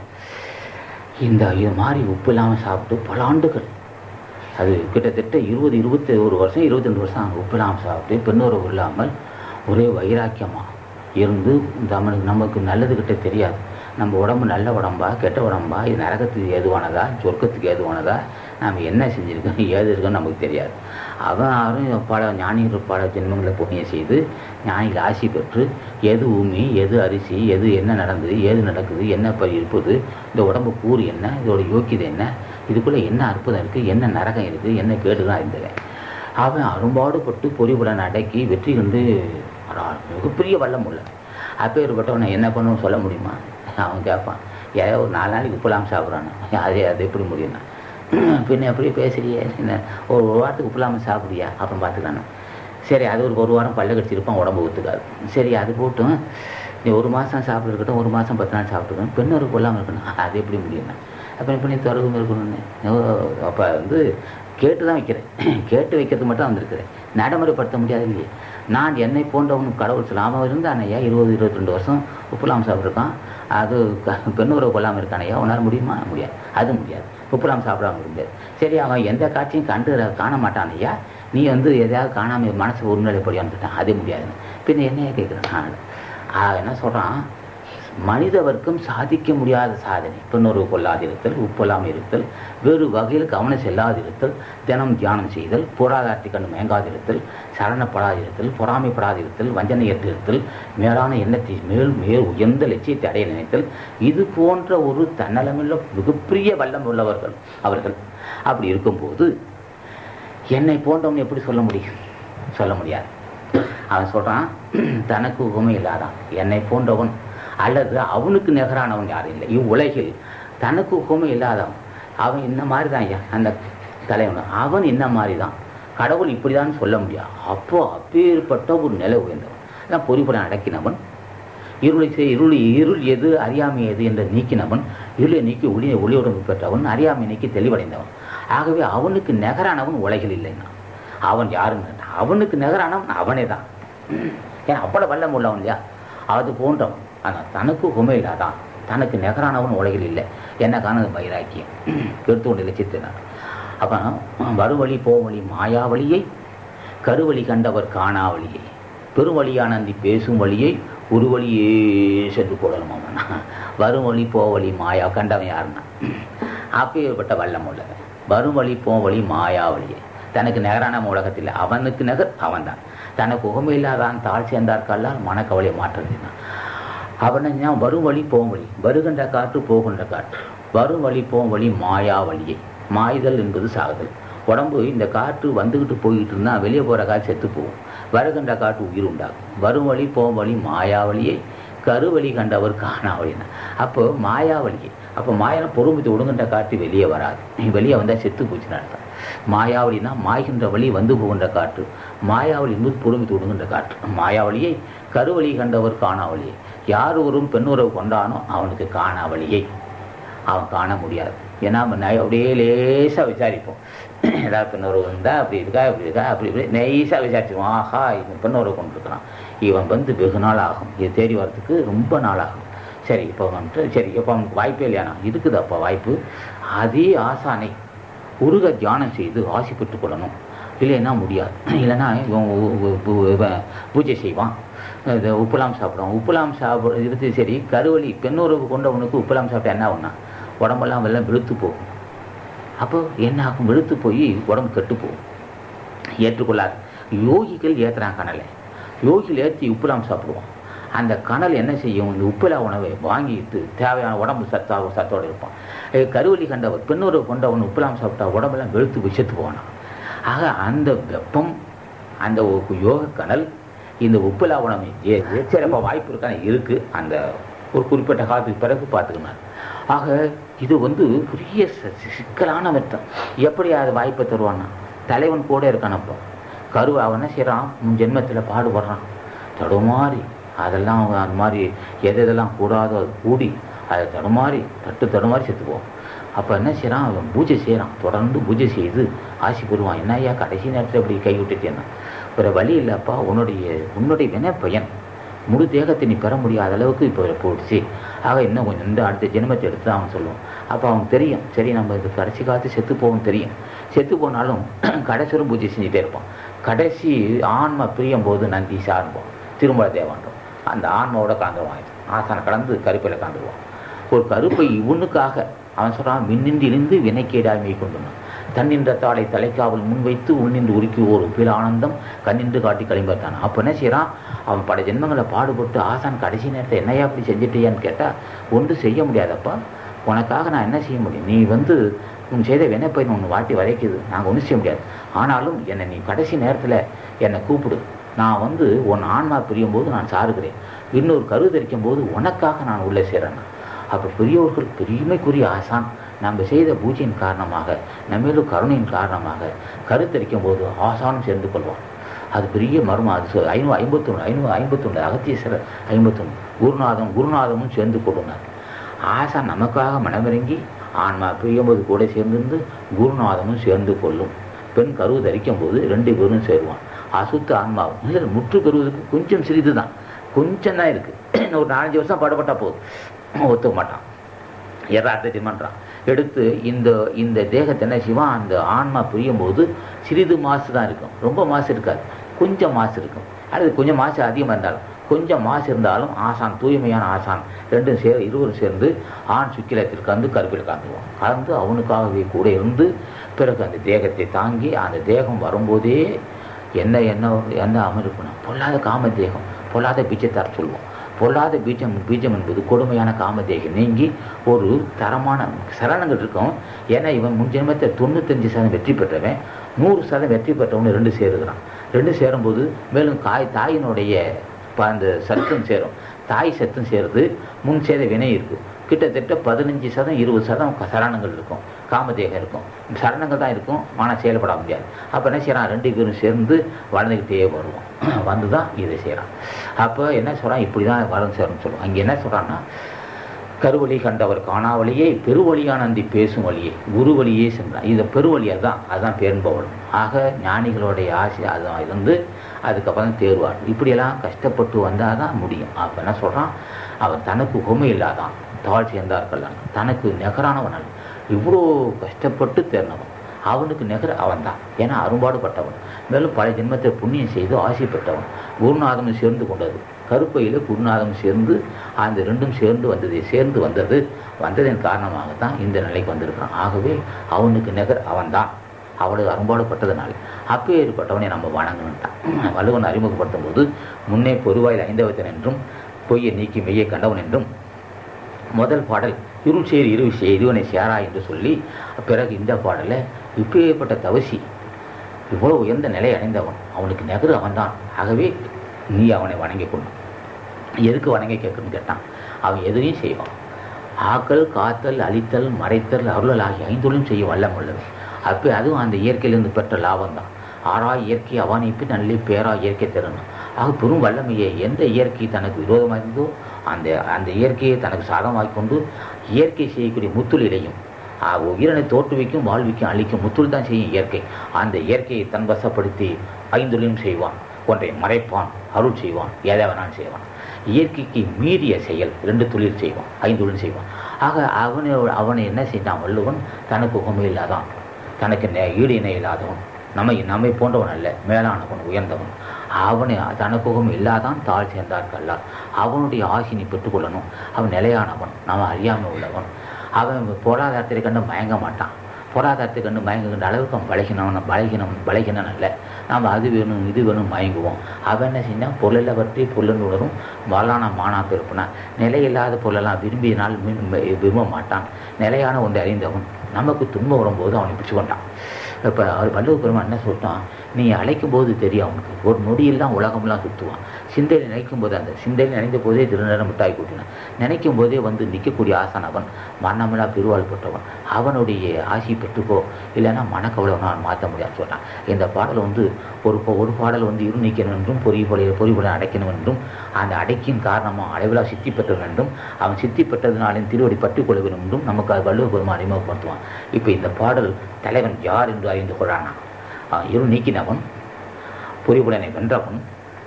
இந்த இது மாதிரி உப்பு இல்லாமல் சாப்பிட்டு பல ஆண்டுகள், அது கிட்டத்தட்ட 21 வருஷம் 22 வருஷம் உப்பு இல்லாமல் சாப்பிட்டு பெண்ணுறவு இல்லாமல் ஒரே வைராக்கியமாக இருந்து நமக்கு நல்லதுக்கிட்ட தெரியாது. நம்ம உடம்பு நல்ல உடம்பா கெட்ட உடம்பா, இது நரகத்துக்கு ஏதுவானதா சொர்க்கத்துக்கு ஏதுவானதா, நாம் என்ன செஞ்சுருக்கோம் ஏது இருக்கோன்னு நமக்கு தெரியாது. அவன் யாரும் பல ஞானிகள் பல ஜென்மங்களை புண்ணியம் செய்து ஞானிகள் ஆசி பெற்று எது ஊமி எது அரிசி எது என்ன நடந்தது ஏது நடக்குது என்ன இருப்பது, இந்த உடம்பு கூறு என்ன, இதோட யோக்கியது என்ன, இதுக்குள்ளே என்ன அற்புதம் இருக்குது, என்ன நரகம் இருக்குது, என்ன கேடுதான் இருந்தது. அவன் அரும்பாடுபட்டு பொறிபுலன் அடக்கி வெற்றி கண்டு மிகப்பெரிய வல்லம் உள்ள அப்பேற்பட்டவனை என்ன பண்ணணும் சொல்ல முடியுமா? அவன் கேட்பான், ஏதோ ஒரு 4 நாளைக்கு உப்புலாம் சாப்பிட்றானு, அது எப்படி முடியும்னா, பின்ன எப்படி பேசுறியே, என்ன ஒரு வாரத்துக்கு உப்புலாமல் சாப்பிடுறியா, அப்புறம் பார்த்துக்கானு. சரி அது ஒரு வாரம் பல்ல கடிச்சிருப்பான், உடம்பு ஒத்துக்காது. சரி அது போட்டும், நீ 1 மாதம் சாப்பிட்டுருக்கட்டும், 1 மாதம் 10 நாள் சாப்பிட்டுக்கணும், பெண்ணொரு கொள்ளாமல் இருக்கணும், அது எப்படி முடியும்னா, அப்புறம் இப்போ நீ தொடர்பு இருக்கணும்னு. அப்போ கேட்டு தான் வைக்கிறேன், கேட்டு வைக்கிறது மட்டும் வந்திருக்கிறேன், நடைமுறைப்படுத்த முடியாது இல்லையே. நான் என்னை போன்றவனும் கடவுள் சொல்லாமல் இருந்தானையா 20-22 வருஷம் உப்புலாம் சாப்பிட்ருக்கான், அது பெண்ணுறவு கொள்ளாமல் இருக்கானையா, உன்னால் முடியுமா? முடியாது, அது முடியாது. உப்புலாம் சாப்பிடாம முடியாது. சரி அவன் எந்த காட்சியும் காண மாட்டானையா, நீ எதையாவது காணாமல் மனசு ஒருநிலைப்படியான்னு அது முடியாதுன்னு. பின்ன என்னையா கேட்குறேன். என்ன சொல்கிறான், மனித வர்க்கம் சாதிக்க முடியாத சாதனை பெண்ணுறவு கொள்ளாதிருத்தல், உப்பெல்லாம் இருத்தல், வேறு வகையில் கவனம் செல்லாதிருத்தல், தினம் தியானம் செய்தல், பொருளாதாரத்தை கண்டு மயங்காதிருத்தல், சரணப்படாதிருத்தல், பொறாமைப்படாதிருத்தல், வஞ்சனையற்றிருத்தல், மேலான எண்ணத்தை மேல் உயர்ந்த லட்சியத்தை அடைய நினைத்தல், இது போன்ற ஒரு தன்னலமில்ல மிகப்பெரிய வல்லம் உள்ளவர்கள் அவர்கள். அப்படி இருக்கும்போது என்னை போன்றவன் எப்படி சொல்ல முடியும்? சொல்ல முடியாது. அவன் சொல்கிறான், தனக்கு உகமை இல்லாதான் என்னை போன்றவன் அல்லது அவனுக்கு நிகரானவன் யாரும் இல்லை இவ்வுலகில். தனக்கு உகமை இல்லாதவன் அவன் இந்த மாதிரி தான் ஐயா, அந்த தலைவன் அவன் இந்த மாதிரி தான், கடவுள் இப்படி தான் சொல்ல முடியாது. அப்பேற்பட்ட ஒரு நிலை உயர்ந்தவன் தான் பொறிபுலன் அடக்கினவன், இருள் எது அறியாமை எது என்று நீக்கினவன், இருளை நீக்கி ஒளியுடம்பு பெற்றவன், அறியாமை நீக்கி தெளிவடைந்தவன். ஆகவே அவனுக்கு நிகரானவன் உலகில் இல்லைன்னா அவன் யாருன்னு, அவனுக்கு நிகரானவன் அவனே தான். ஏன்னா அவ்வளோ வல்லம் உள்ளவன் இல்லையா, அது போன்றவன். ஆனால் தனக்கு உமை இல்லாதான், தனக்கு நிகரானவன் உலகில் இல்லை. என்ன காணது வைராக்கியம் எடுத்து கொண்டு லட்சித்தினார். அப்போ வருவழி போவழி மாயாவழியை கருவழி கண்டவர் காணாவழியை பெருவழியானந்தி பேசும் வழியை ஒரு வழியே சென்று கொள்ளணுமாம்னா, வரும் வழி போவழி மாயா கண்டவன் யாருன்னா அப்பேற்பட்ட வல்லம் உள்ளவன். வரும் வழி போவழி மாயாவழியை தனக்கு நிகரான உலகத்தில் அவனுக்கு நிகர் அவன்தான். தனக்கு உகமை இல்லாதான் தாழ் சேர்ந்தார்கல்லால் மனக்கவலை மாற்றுதான். அவனை வரும் வழி போகும் வழி, வருகின்ற காற்று போகின்ற காற்று, வரும் வழி போகும் வழி மாயா வழியை. மாய்தல் என்பது சாகுதல். உடம்பு இந்த காற்று வந்துக்கிட்டு போய்கிட்டு இருந்தால் வெளியே போகிற காற்று செத்து போகும், வருகின்ற காற்று உயிர் உண்டாகும். வரும் வழி போகும் வழி மாயாவழியை கருவழி கண்டவர் காணாவழினா. அப்போ மாயாவழியை, அப்போ மாயா பொறுமைத்து ஒடுங்கின்ற காற்று வெளியே வராது, வெளியே வந்தால் செத்து போச்சுன்னு அர்த்தம். மாயாவளினா மாய்கின்ற வழி வந்து போகின்ற காற்று, மாயாவளி என்பது பொறுமைத்து ஒடுங்கின்ற காற்று. மாயாவளியை கருவழி கண்டவர் காணாவழியை. யார் ஒருவரும் பெண்ணுறவு கொண்டானோ அவனுக்கு காணாவழியை அவன் காண முடியாது. ஏன்னா அப்படியே லேசாக விசாரிப்போம், ஏதாவது பெண்ணுறவு இருந்தால் அப்படி இருக்கா இப்படி இருக்கா அப்படி இப்படி நைஸாக விசாரிச்சுவோம். ஆஹா இவன் பெண்ணுறவு கொண்டிருக்கிறான், இவன் வெகு நாள் ஆகும், இது தேடி வர்றதுக்கு ரொம்ப நாள் ஆகும். சரி இப்போ சரி இப்போ அவனுக்கு வாய்ப்பே இல்லையானா இருக்குது. அப்போ வாய்ப்பு அதே ஆசானை உருக தியானம் செய்து ஆசி பெற்றுக் கொள்ளணும். இல்லைன்னா முடியாது. இல்லைன்னா இவன் பூஜை செய்வான், இது உப்புலாம் சாப்பிடுவான். உப்புலாம் சாப்பிட்றது சரி, கருவழி பெண்ணுறவு கொண்டவனுக்கு உப்புலாம் சாப்பிட்டா என்ன ஆகும்னா உடம்பெல்லாம் வெள்ளம் வெளுத்து போகும். அப்போ என்ன ஆகும், வெளுத்து போய் உடம்பு கெட்டு போகும், ஏற்றுக்கொள்ளாது. யோகிகள் ஏற்றுறான் கனலை, யோகிகள் ஏற்றி உப்புலாம் சாப்பிடுவான். அந்த கனல் என்ன செய்யும், இந்த உப்பிலா உணவை வாங்கிட்டு தேவையான உடம்பு சத்தோடு இருப்பான். கருவழி கண்டவர் பெண்ணுறவு கொண்டவன் உப்புலாம் சாப்பிட்டா உடம்பெல்லாம் வெளுத்து போய் செத்து போவானா. ஆக அந்த வெப்பம், அந்த யோக கனல் இந்த உப்பிலா உணவை சிறப்பாக வாய்ப்பு இருக்கான இருக்குது. அந்த ஒரு குறிப்பிட்ட காலத்துக்கு பிறகு பார்த்துக்கினார். ஆக இது பெரிய சிக்கலான வெட்டம். எப்படி அது வாய்ப்பை தருவான்னா, தலைவன் கூட இருக்கானப்போ கருவை அவன் என்ன செய்கிறான், முன் ஜென்மத்தில் பாடுபடுறான், தடுமாறி அதெல்லாம் அவங்க அந்த மாதிரி எதெல்லாம் கூடாதோ அது கூடி அதை தடுமாறி தடுமாறி செத்துக்குவோம். அப்போ என்ன செய்கிறான், அவன் பூஜை செய்கிறான், தொடர்ந்து பூஜை செய்து ஆசி பெறுவான். என்ன ஐயா கடைசி நேரத்தில் இப்படி கை விட்டுட்டேன்னா, வேறு வழி இல்லைப்பா, உன்னுடைய வினை பயன் முழு தேகத்தை நீ பெற முடியாத அளவுக்கு இப்போ போயிடுச்சு. ஆக இன்னும் கொஞ்சம் இந்த அடுத்த ஜென்மத்தை எடுத்து அவன் சொல்லுவான். அப்போ அவனுக்கு தெரியும், சரி நம்ம இது கடைசி காலத்து செத்து போகும் தெரியும். செத்து போனாலும் கடைசிவரும் பூஜை செஞ்சுட்டே இருப்பான். கடைசி ஆன்மா பிரியும் போது நந்தி சார்போம் திருமல தேவான்றோம் அந்த ஆன்மாவோட கலந்துருவான். ஆசானை கலந்து கருப்பையில் கலந்துருவான். ஒரு கருப்பை இவனுக்காக அவன் சொல்கிறான், மின்னின்றிருந்து வினைக்கேடாமை கொண்டுனான், தன்னின்ற தாளை தலைக்காவல் முன்வைத்து உன்னின்று உருக்கி ஒரு பிற ஆனந்தம் கண்ணின்று காட்டி களிம்பட்டான். அப்போ என்ன செய்கிறான், அவன் பல ஜென்மங்களை பாடுபட்டு ஆசான் கடைசி நேரத்தை என்னையா அப்படி செஞ்சுட்டியான்னு கேட்டால், ஒன்று செய்ய முடியாதப்பா, உனக்காக நான் என்ன செய்ய முடியும், நீ உன் செய்த வினைப்பை ஒன்று வாட்டி வரைக்குது, நாங்கள் ஒன்றும் செய்ய முடியாது. ஆனாலும் என்னை நீ கடைசி நேரத்தில் என்னை கூப்பிடு, நான் உன் ஆன்மா பிரியும் போது நான் சாருகிறேன், இன்னொரு கரு தரிக்கும் போது உனக்காக நான் உள்ளே சேரேன். அப்போ பெரியவர்கள் பெருமைக்குரிய ஆசான் நம்ம செய்த பூஜையின் காரணமாக நம்மளும் கருணையின் காரணமாக கருத்தரிக்கும் போது ஆசானும் சேர்ந்து கொள்வான். அது பெரிய மர்மம். அது 551 அகத்தீஸ்வரர் 51 குருநாதமும் சேர்ந்து கொள்ளுனார். ஆசான் நமக்காக மனமிறங்கி ஆன்மா பிரியும்போது கூட சேர்ந்திருந்து குருநாதமும் சேர்ந்து கொள்ளும். பெண் கருவு தரிக்கும் போது 2 பேரும் சேருவான். அசுத்த ஆன்மாவும் இல்லை, முற்று பெறுவதற்கு கொஞ்சம் சிறிது தான், கொஞ்சம் தான் இருக்குது. ஒரு 4-5 வருஷம் பாடுபட்டால் போதும், ஒத்துக்க மாட்டான், யதார்த்தத்தை பண்ணுறான். எடுத்து இந்த தேகத்தை என்ன செய்வான், அந்த ஆன்மா பிரியும் போது சிறிது மாசு தான் இருக்கும், ரொம்ப மாசு இருக்காது, கொஞ்சம் மாசு இருக்கும். அல்லது கொஞ்சம் மாசு அதிகமாக இருந்தாலும் கொஞ்சம் மாசு இருந்தாலும் ஆசான் தூய்மையான ஆசான் இருவரும் சேர்ந்து ஆண் சுக்கிலத்தில் கலந்து கருப்பில் கலந்துவான். கலந்து அவனுக்காகவே கூட இருந்து பிறகு அந்த தேகத்தை தாங்கி அந்த தேகம் வரும்போதே என்ன அமர்க்கணும், பொல்லாத காம தேகம், பொல்லாத பீஜத்தார் சொல்லுவோம். பொல்லாத பீஜம் என்பது கொடுமையான காமதேகம் நீங்கி ஒரு தரமான சரணங்கள் இருக்கும். ஏன்னா இவன் முன் ஜென்மத்தை 95% வெற்றி பெற்றவன், 100% வெற்றி பெற்றவனு 2 சேருகிறான். 2 சேரும்போது மேலும் தாயினுடைய அந்த சத்தும் சேரும், தாய் சத்தும் சேருது, முன் சேர வினை இருக்குது. கிட்டத்தட்ட 15% 20% சரணங்கள் இருக்கும், காமதேகம் இருக்கும், சரணங்கள் தான் இருக்கும், ஆனால் செயல்பட முடியாது. அப்போ என்ன செய்யறான், 2 பேரும் சேர்ந்து வளர்ந்துக்கிட்டே வருவோம், வந்து தான் இதை செய்கிறான். அப்போ என்ன சொல்கிறான், இப்படி தான் வளர்ந்து சேரணும்னு சொல்லுவோம். அங்கே என்ன சொல்கிறான்னா, கருவழி கண்டவர் காணாவழியே பெருவழியான அந்த பேசும் வழியே குரு வழியே சென்றான். இதை பெருவழியாக தான், அதுதான் பேரும்பவள். ஆக ஞானிகளுடைய ஆசை அதுதான் இருந்து அதுக்கப்புறம் தேர்வார். இப்படியெல்லாம் கஷ்டப்பட்டு வந்தால் தான் முடியும். அப்போ என்ன சொல்கிறான், அவன் தனக்கு உண்மை இல்லாதான் தாழ் சேர்ந்தார்கள், தனக்கு நிகரானவன் அல்ல, இவ்வளோ கஷ்டப்பட்டு தேர்ந்தவன், அவனுக்கு நிகர அவன் தான். ஏன்னா அரும்பாடுபட்டவன், மேலும் பல ஜென்மத்தை புண்ணியம் செய்து ஆசை பெற்றவன். குருநாதமும் சேர்ந்து கொண்டது, கருப்பையில் குருநாதமும் சேர்ந்து அந்த 2ம் சேர்ந்து வந்ததன் காரணமாகத்தான் இந்த நிலைக்கு வந்திருக்கிறான். ஆகவே அவனுக்கு நிகர் அவன் தான், அவளுக்கு அரும்பாடுபட்டதுனால அப்பே ஏற்பட்டவனை நம்ம வணங்கணுன்ட்டான். வள்ளுவன் அறிமுகப்படுத்தும் போது முன்னே பொருவாயில் 5வத்தன் என்றும் பொய்யை நீக்கி மெய்யை கண்டவன் என்றும் முதல் பாடல் இருள் சேர் இரு விஷய இதுவனை சேரா என்று சொல்லி, பிறகு இந்த பாடலை இப்போ ஏற்பட்ட தவசி இவ்வளோ உயர்ந்த நிலை அடைந்தவன், அவனுக்கு நகரு அவன்தான். ஆகவே நீ அவனை வணங்கி கொண்டு எதுக்கு வணங்கி கேட்கணும்னு கேட்டான். அவன் எதுவும் செய்வான். ஆக்கல் காத்தல் அழித்தல் மறைத்தல் அருளல் ஆகிய 5 செய்ய வல்லம் உள்ளது. அப்போ அதுவும் அந்த இயற்கையிலிருந்து பெற்ற லாபம் தான். ஆறாய் இயற்கை அவனைப்பு நல்ல பேரா இயற்கை தரணும். ஆக பெரும் வல்லமையை எந்த இயற்கை தனக்கு விரோதமாக இருந்தோ அந்த இயற்கையை தனக்கு சாதகமாக கொண்டு இயற்கை செய்யக்கூடிய முத்துளிலையும் உயிரினை தோற்றுவிக்கும் வாழ்விக்கும் அழிக்கும் முத்துள் தான் செய்யும் இயற்கை. அந்த இயற்கையை தன் வசப்படுத்தி 5 செய்வான். ஒன்றை மறைப்பான், அருள் செய்வான், எதை வேணாலும் செய்வான். இயற்கைக்கு மீறிய செயல் 2 தொழில் செய்வான், 5 செய்வான். ஆக அவனை என்ன செய்தான் வள்ளுவன், தனக்கு உண்மை இல்லாதான், தனக்கு ஈடு இணை இல்லாதவன், நம்மை போன்றவன் அல்ல, மேலானவன், உயர்ந்தவன். அவனை தனக்குகம் இல்லாதான் தாழ் சேர்ந்தார்கள். அவனுடைய ஆசினை பெற்றுக்கொள்ளணும். அவன் நிலையானவன், நம்ம அறியாமல் உள்ளவன். அவன் பொருளாதாரத்தை கண்டு மயங்க மாட்டான். பொருளாதாரத்தை கண்டு மயங்குகின்ற அளவுக்கு அவன் பலகினன் அல்ல. நாம் அது வேணும் இது வேணும் மயங்குவோம். அவன் என்ன செஞ்சால் பொருளில் பற்றி பொருள் உணரும் வாழான மானா பிறப்பினான். நிலையில்லாத பொருளெல்லாம் விரும்பினால் விரும்ப மாட்டான். நிலையான ஒன்றை அறிந்தவன். நமக்கு துன்பம் வரும்போது அவனை பிடிச்சு கொண்டான். இப்போ அவர் வள்ளுவ பெருமான் என்ன சொல்லிட்டான், நீ அழைக்கும் போது தெரியும் அவனுக்கு. ஒரு நொடியெல்லாம் உலகம்லாம் சுற்றுவான். சிந்தையில் நினைக்கும் போது, அந்த சிந்தையில் நினைந்த போதே திருநேரம் மிட்டாய் கூட்டினான். நினைக்கும் போதே வந்து நிற்கக்கூடிய ஆசான் அவன். மரணமில்லா பெருவாள் பெற்றவன். அவனுடைய ஆசி பெற்றுக்கோ, இல்லைன்னா மனக்கவலை நான் மாற்ற முடியாதுன்னு சொன்னான். இந்த பாடல் வந்து ஒரு பாடல் வந்து இரு நீக்கணும் என்றும் பொறிபொலை அடைக்கணும் என்றும், அந்த அடைக்கின் காரணமாக அளவிலா சித்தி பெற்றவன் என்றும், அவன் சித்தி பெற்றதுனாலும் திருவடி பற்றிக் கொள்ள வேண்டும் என்றும் நமக்கு அது வள்ளுவ பெருமான் அறிமுகப்படுத்துவான். இப்போ இந்த பாடல் தலைவன் யார் என்று அறிந்து கொள்றானா? இரு நீக்கினவன், பொறிபுலனை வென்றவன்,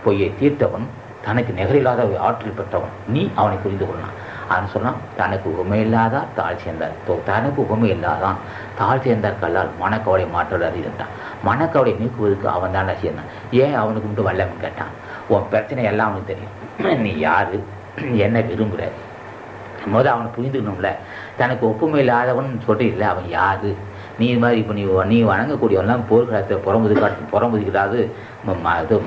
பொய்யை தீர்த்தவன், தனக்கு நிகரில்லாத ஆற்றல் பெற்றவன். நீ அவனை புரிந்து கொள்ளலாம். அவன் சொன்னான், தனக்கு உண்மையில்லாதான் தாழ் சேர்ந்தார். தனக்கு உண்மை இல்லாதான் தாழ் சேர்ந்தார் கல்லால் மனக்கவலை மாற்றல் அறிந்தான். மனக்கவலை நீக்குவதற்கு அவன் தான் சேர்ந்தான். ஏன் அவனுக்கு மட்டும் வல்லவன் கேட்டான். உன் பிரச்சனை எல்லாம் அவனுக்கு தெரியும். நீ யாரு, என்ன விரும்புகிற, முதல் அவனை புரிந்துக்கணும்ல. தனக்கு ஒப்புமை இல்லாதவன் சொல்றீங்கள, அவன் யாரு? நீ இது மாதிரி இப்போ நீ வணங்கக்கூடியவன்லாம் போர்க்களத்தில் புறமுதிக்கிறாது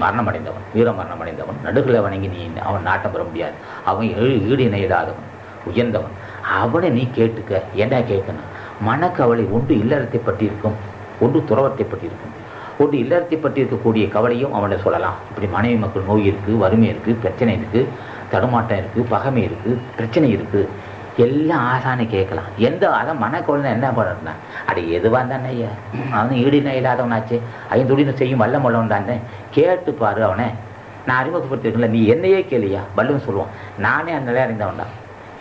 மரணம் அடைந்தவன், வீர மரணம் அடைந்தவன். நடுகளை வணங்கி நீ அவன் நாட்டம் பெற முடியாது. அவன் ஈடு இணை இல்லாதவன், உயர்ந்தவன். அவனை நீ கேட்டுக்க. என்ன கேட்கணும்? மனக்கவலை ஒன்று இல்லறத்தை பற்றி இருக்கும், ஒன்று துறவத்தை பற்றி இருக்கும். ஒன்று இல்லறத்தை பற்றி இருக்கக்கூடிய கவலையும் அவனை சொல்லலாம். இப்படி மனைவி மக்கள் நோய் இருக்குது, வறுமை இருக்குது, பிரச்சனை இருக்குது, தடுமாட்டம் இருக்குது, பகைமை இருக்குது, பிரச்சனை இருக்குது, எல்லாம் ஆசானை கேட்கலாம். அதான் மனக்கவலை என்ன பண்ணுறேன்? அடி எதுவாக தானே ஐயா, அவனு ஈடினா இல்லாதவனாச்சு, ஐந்தொழில் செய்யும் வல்லம் வல்லவன் தானே, கேட்டு பாரு அவனை. நான் அறிமுகப்படுத்திருக்கல, நீ என்னையே கேளியா? வல்லவன் சொல்லுவான், நானே அந்த நிலையை அறிந்தவன் தான்.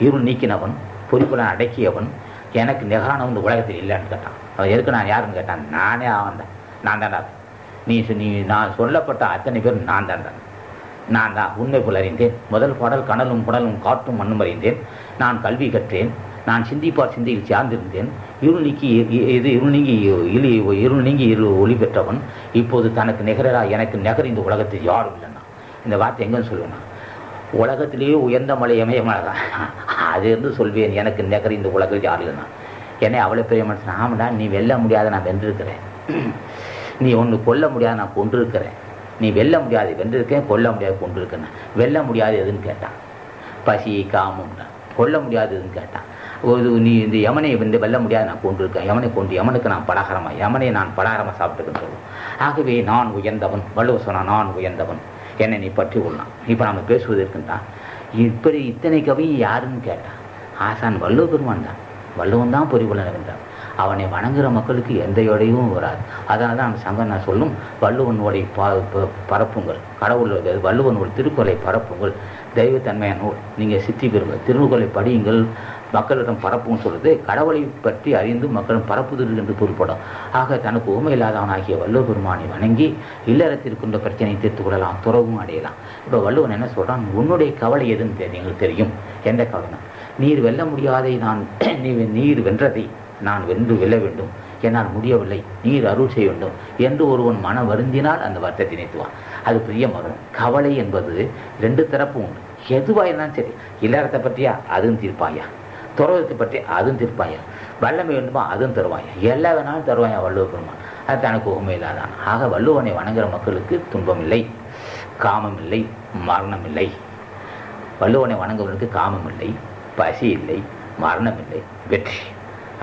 இருள் நீக்கினவன், பொறிப்புலன் அடக்கியவன், எனக்கு நிகரானவன் இந்த உலகத்தில் இல்லைன்னு கேட்டான். அவன் எதுக்கு நான் யாருன்னு கேட்டான். நானே அவன் தான், நான் தான்டா. நீ நான் சொல்லப்பட்ட அத்தனை பேர் நான் தான். நான் தான் உண்மை போல் அறிந்தேன். முதல் பாடல் கனலும் புடலும் காற்றும் மண்ணும் அறிந்தேன். நான் கல்வி கற்றேன். நான் சிந்திப்பார் சிந்தையில் சார்ந்திருந்தேன். இருள் நீங்கி ஒளி பெற்றவன். இப்போது தனக்கு நிகரா எனக்கு நிகர் இந்த உலகத்தில் யாரும் இல்லைன்னா. இந்த வார்த்தை எங்கன்னு சொல்லுவேன்னா, உலகத்திலேயே உயர்ந்த மலை மலை தான், அது இருந்து சொல்வேன். எனக்கு நிகர் இந்த உலகத்தில் யாரும் இல்லைன்னா. என்னை அவ்வளோ பெரிய மனுஷன். ஆமாடா, நீ வெல்ல முடியாத நான் வென்றிருக்கிறேன். நீ ஒன்று கொல்ல முடியாத நான் கொண்டிருக்கிறேன். நீ வெல்ல முடியாது வென்றிருக்கேன், கொல்ல முடியாது கொண்டிருக்கேன். வெல்ல முடியாது எதுன்னு கேட்டான். பசி காமம். கொல்ல முடியாது எதுன்னு கேட்டான். நீ இந்த யமனை வெல்ல முடியாது நான் கொண்டிருக்கேன். யமனுக்கு நான் பலகாரமாக, யமனை நான் பலகாரமாக சாப்பிட்டுக்கிட்டு சொல்லுவோம். ஆகவே நான் உயர்ந்தவன். வள்ளுவர் சொன்னான், நான் உயர்ந்தவன், என்னை நீ பற்றி கொள்ளலாம். இப்போ நம்ம பேசுவது இருக்குன்றான். இப்படி இத்தனை கவி யாருன்னு கேட்டான். ஆசான் வள்ளுவ பெருமான் தான். வள்ளுவன் தான் பொறிபுலன் என்றான். அவனை வணங்குகிற மக்களுக்கு எந்த இடையும் வராது. அதனால தான் அந்த சங்கம் நான் சொல்லும், வள்ளுவனுடைய பரப்புங்கள், கடவுள் வள்ளுவனுடைய திருக்குறளை பரப்புங்கள், தெய்வத்தன்மையான நூல். நீங்கள் சித்தி பெறுங்கள், திருக்குறளை படியுங்கள், மக்களிடம் பரப்புன்னு சொல்கிறது கடவுளை பற்றி அறிந்து மக்களும் பரப்புதல் என்று பொருள்படும். ஆக தனக்கு உண்மை இல்லாதவனாகிய வள்ளுவ பெருமானை வணங்கி இல்லறத்திற்குன்ற பிரச்சனையை தீர்த்து கொள்ளலாம், துறவும் அடையலாம். இப்போ வள்ளுவன் என்ன சொல்கிறான்? உன்னுடைய கவலை எதுன்னு எங்களுக்கு தெரியும். எந்த கவலை? நீர் வெல்ல முடியாதை நான் நீர் வென்றதை நான் வெல்ல வேண்டும், என்னால் முடியவில்லை, நீர் அருள் செய்ய வேண்டும் என்று ஒருவன் மனம் வருந்தினால் அந்த வருத்தத்தை நிறுத்துவான். அது பிரியம் வரும். கவலை என்பது ரெண்டு தரப்பும் உண்டு. எதுவாயிருந்தாலும் சரி, இல்லறத்தை பற்றியா அதுவும் தீர்ப்பாயா, துறவத்தை பற்றி அதுவும் தீர்ப்பாயா, வல்லமை வேண்டுமா அதுவும் தருவாயா, எல்லா வேணாலும் தருவாயா வள்ளுவ பெருமான். அது தனக்கு உண்மையில்தான். ஆக வள்ளுவனை வணங்குகிற மக்களுக்கு துன்பம் இல்லை, காமம் இல்லை, மரணம் இல்லை. வள்ளுவனை வணங்குவதற்கு காமம் இல்லை, பசி இல்லை, மரணம் இல்லை, வெற்றி.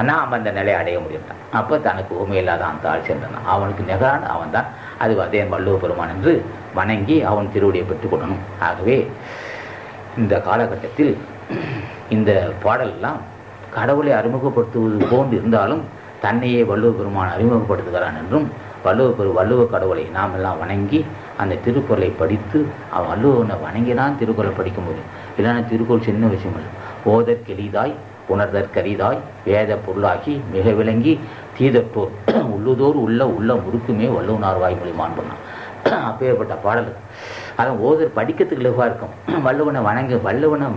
ஆனால் அவன் அந்த நிலையை அடைய முடியும். அப்போ தனக்கு உண்மையில்லாத அந்த ஆள் சேர்ந்தான். அவனுக்கு நிகரான அவன் தான். அது அதே வள்ளுவ பெருமான் என்று வணங்கி அவன் திருவடியை பெற்றுக் கொள்ளணும். ஆகவே இந்த காலகட்டத்தில் இந்த பாடலெல்லாம் கடவுளை அறிமுகப்படுத்துவது போன்று இருந்தாலும் தன்னையே வள்ளுவ பெருமான் அறிமுகப்படுத்துகிறான் என்றும், வள்ளுவ கடவுளை நாம் எல்லாம் வணங்கி அந்த திருக்குறளை படித்து அவன் வள்ளுவனை வணங்கினான் திருக்குறளை படிக்க முடியும். இல்லைன்னா திருக்குறள் சின்ன விஷயம் இல்லை. ஓதற்கெளிதாய் உணர்தற்கரிதாய் வேத பொருளாகி மிக விளங்கி தீதற்றோர் உள்ளுதோர் உள்ள முறுக்குமே வள்ளுவனார் வாய்மொழி மாண்பண்ணான். அப்பேற்பட்ட பாடல். அதான் ஓதர் படிக்கிறதுக்கு இலகுவாக இருக்கும். வள்ளுவனை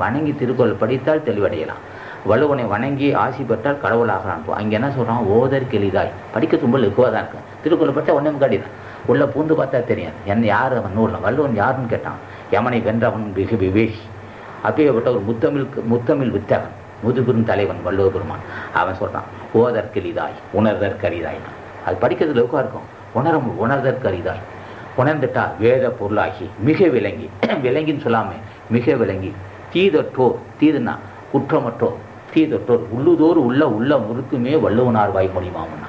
வணங்கி திருக்குறள் படித்தால் தெளிவடையலாம். வள்ளுவனை வணங்கி ஆசி பெற்றால் கடவுளாகிறான். அங்கே என்ன சொல்கிறான்? ஓதற்கு எளிதாய். படிக்க ரொம்ப லகுவாக தான் இருக்கும். திருக்குறள் பற்றி ஒன்றே கடிதான். உள்ள பூந்து பார்த்தா தெரியாது என்ன யார் அவன் நூலில். வள்ளுவன் யாருன்னு கேட்டான். யமனை வென்றவன் வெகு விவேகி. அப்பேற்பட்ட ஒரு முத்தமிழ் வித்தகன், முதுபெரும் தலைவன் வள்ளுவ பெருமான். அவன் சொல்கிறான், ஓதற்கெளிதாய் உணர்தற்கரிதாய். அது படிக்கிறது லகுவாக இருக்கும். உணர்தற்கரிதாய். உணர்ந்துட்டா வேத பொருளாகி மிக விளங்கி, விளங்கின்னு சொல்லாமல் மிக விளங்கி தீதற்றோர், தீதுன்னா குற்றமற்றோர், தீதற்றோர் உள்ளுதோர் உள்ள முறுக்குமே வள்ளுவனார் வாய்மொழி மாமன்னா.